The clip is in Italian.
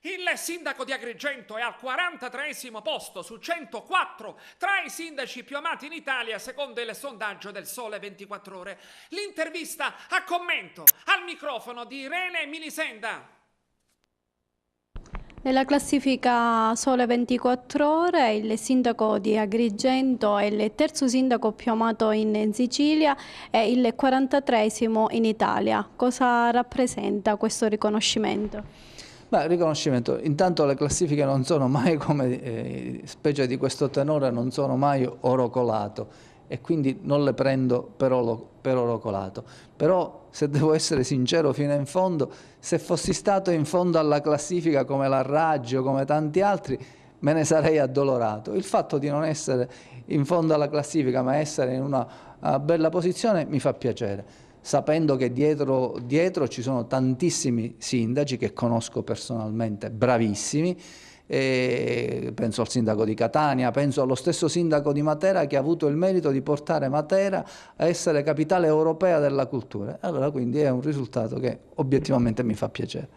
Il sindaco di Agrigento è al 43esimo posto su 104 tra i sindaci più amati in Italia secondo il sondaggio del Sole 24 Ore. L'intervista a commento al microfono di Irene Minisenda. Nella classifica Sole 24 Ore il sindaco di Agrigento è il terzo sindaco più amato in Sicilia e il 43esimo in Italia. Cosa rappresenta questo riconoscimento? Beh, riconoscimento, intanto le classifiche non sono mai come, specie di questo tenore, non sono mai oro colato e quindi non le prendo per oro colato. Però, se devo essere sincero fino in fondo, se fossi stato in fondo alla classifica come la Raggi o come tanti altri, me ne sarei addolorato. Il fatto di non essere in fondo alla classifica ma essere in una bella posizione mi fa piacere, sapendo che dietro ci sono tantissimi sindaci che conosco personalmente, bravissimi, penso al sindaco di Catania, penso allo stesso sindaco di Matera che ha avuto il merito di portare Matera a essere capitale europea della cultura. Allora quindi è un risultato che obiettivamente mi fa piacere.